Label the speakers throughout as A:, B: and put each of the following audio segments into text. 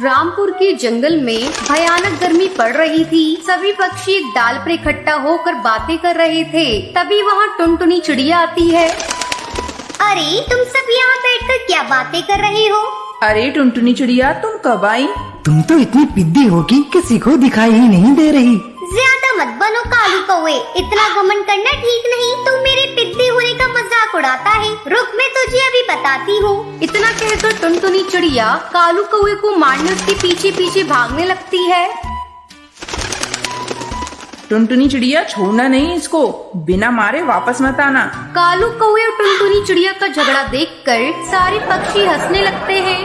A: रामपुर के जंगल में भयानक गर्मी पड़ रही थी। सभी पक्षी एक डाल पर इकट्ठा होकर बातें कर रहे थे। तभी वहाँ टुनटुनी चिड़िया आती है।
B: अरे तुम सब यहाँ बैठकर क्या बातें कर रहे हो?
C: अरे टुनटुनी चिड़िया, तुम कब आई?
D: तुम तो इतनी पिद्दी हो कि किसी को दिखाई ही नहीं दे रही।
B: ज्यादा मत बनो कालू कौवे, इतना घमंड करना ठीक नहीं। तू मेरे पिद्दी होने का मजाक उड़ाता है। रुक, मैं तुझे अभी बताती हूँ।
A: इतना कहकर टुनटुनी चिड़िया कालू कौवे को मारने उसके पीछे पीछे भागने लगती है।
C: टुनटुनी चिड़िया, छोड़ना नहीं इसको, बिना मारे वापस मत आना।
A: कालू कौवे और टुनटुनी चिड़िया का झगड़ा देखकर सारे पक्षी हंसने लगते हैं।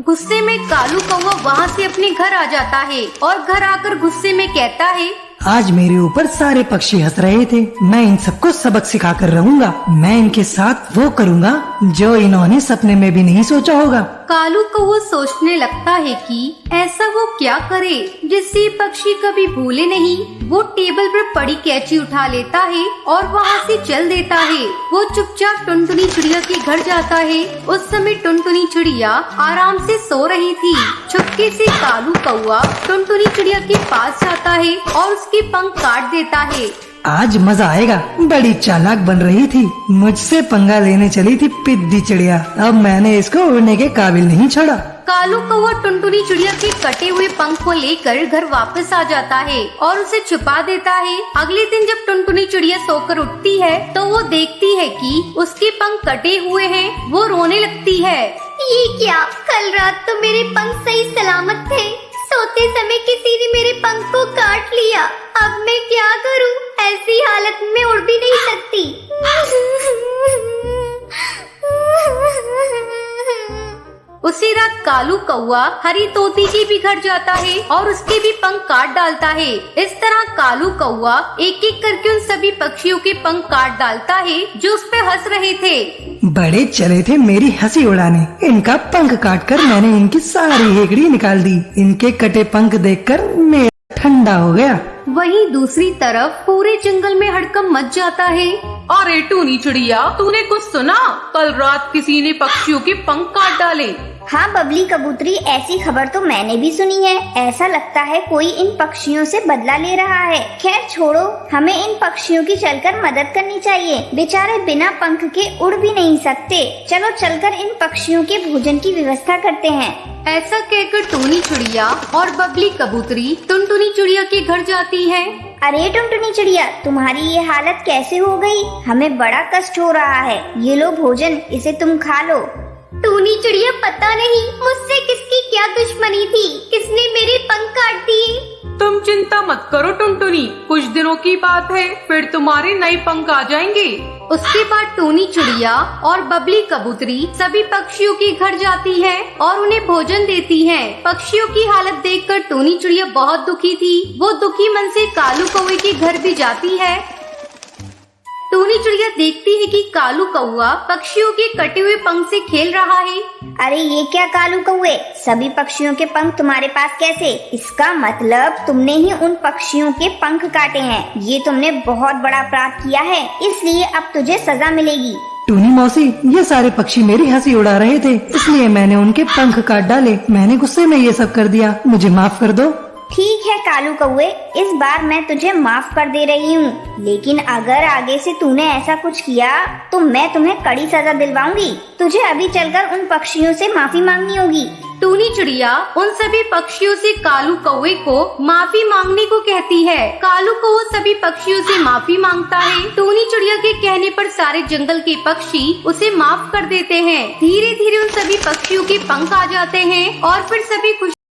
A: गुस्से में कालू कौवा वहाँ से अपने घर आ जाता है और घर आकर गुस्से में कहता है,
D: आज मेरे ऊपर सारे पक्षी हंस रहे थे। मैं इन सबको सबक सिखा कर रहूंगा। मैं इनके साथ वो करूंगा जो इन्होंने सपने में भी नहीं सोचा होगा।
A: कालू कौवा सोचने लगता है कि ऐसा वो क्या करे जिससे पक्षी कभी भूले नहीं। वो टेबल पर पड़ी कैंची उठा लेता है और वहाँ से चल देता है। वो चुपचाप टुनटुनी चिड़िया के घर जाता है। उस समय टुनटुनी चिड़िया आराम से सो रही थी। चुपके से कालू कौवा टुनटुनी चिड़िया के पास जाता है और उसके पंख काट देता है।
D: आज मजा आएगा। बड़ी चालाक बन रही थी, मुझसे पंगा लेने चली थी पिद्दी चिड़िया। अब मैंने इसको उड़ने के काबिल नहीं छोड़ा।
A: कालू कौवा टुनटुनी चिड़िया के कटे हुए पंख को लेकर घर वापस आ जाता है और उसे छुपा देता है। अगले दिन जब टुनटुनी चिड़िया सोकर उठती है तो वो देखती है कि उसके पंख कटे हुए हैं। वो रोने लगती है।
B: ये क्या, कल रात तो मेरे पंख सही सलामत थे। सोते समय किसी ने मेरे पंख को काट लिया। अब मैं क्या करूं? ऐसी हालत में उड़ भी नहीं सकती।
A: उसी रात कालू कौवा हरी तोती के भी घर जाता है और उसके भी पंख काट डालता है। इस तरह कालू कौवा एक एक करके उन सभी पक्षियों के पंख काट डालता है जो उस पे हंस रहे थे।
D: बड़े चले थे मेरी हंसी उड़ाने। इनका पंख काटकर मैंने इनकी सारी हेकड़ी निकाल दी। इनके कटे पंख देखकर मेरा ठंडा हो गया।
A: वहीं दूसरी तरफ पूरे जंगल में हड़कंप मच जाता है।
C: अरे टूनी चिड़िया, तूने कुछ सुना? कल रात किसी ने पक्षियों के पंख काट डाले।
B: हाँ बबली कबूतरी, ऐसी खबर तो मैंने भी सुनी है। ऐसा लगता है कोई इन पक्षियों से बदला ले रहा है। खैर छोड़ो, हमें इन पक्षियों की चलकर मदद करनी चाहिए। बेचारे बिना पंख के उड़ भी नहीं सकते। चलो चलकर इन पक्षियों के भोजन की व्यवस्था करते हैं।
A: ऐसा कहकर टूनी चिड़िया और बबली कबूतरी टुनटुनी चिड़िया के घर जाती है।
B: अरे टुनटुनी चिड़िया, तुम्हारी ये हालत कैसे हो गई? हमें बड़ा कष्ट हो रहा है। ये लो भोजन, इसे तुम खा लो।
A: टूनी चिड़िया, पता नहीं मुझसे किसकी क्या दुश्मनी थी, किसने मेरे पंख काट दिए।
C: तुम चिंता मत करो टुनटुनी, कुछ दिनों की बात है, फिर तुम्हारे नए पंख आ जाएंगे।
A: उसके बाद टूनी चिड़िया और बबली कबूतरी सभी पक्षियों के घर जाती है और उन्हें भोजन देती है। पक्षियों की हालत देखकर टूनी चिड़िया बहुत दुखी थी। वो दुखी मन से कालू कौवे के घर भी जाती है। टूनी चिड़िया देखती है कि कालू कौवा पक्षियों के कटे हुए पंख से खेल रहा है।
B: अरे ये क्या कालू कौवे, सभी पक्षियों के पंख तुम्हारे पास कैसे? इसका मतलब तुमने ही उन पक्षियों के पंख काटे हैं। ये तुमने बहुत बड़ा अपराध किया है, इसलिए अब तुझे सजा मिलेगी।
D: टूनी मौसी, ये सारे पक्षी मेरी हंसी उड़ा रहे थे, इसलिए मैंने उनके पंख काट डाले। मैंने गुस्से में ये सब कर दिया, मुझे माफ कर दो।
B: ठीक है कालू कौवे, इस बार मैं तुझे माफ कर दे रही हूँ, लेकिन अगर आगे से तूने ऐसा कुछ किया तो मैं तुम्हें कड़ी सजा दिलवाऊंगी। तुझे अभी चलकर उन पक्षियों से माफी मांगनी होगी।
A: टूनी चिड़िया उन सभी पक्षियों से कालू कौवे को माफी मांगने को कहती है। कालू कौवा सभी पक्षियों से माफी मांगता है। टूनी चिड़िया के कहने पर सारे जंगल के पक्षी उसे माफ कर देते हैं। धीरे धीरे उन सभी पक्षियों के पंख आ जाते हैं और फिर सभी खुश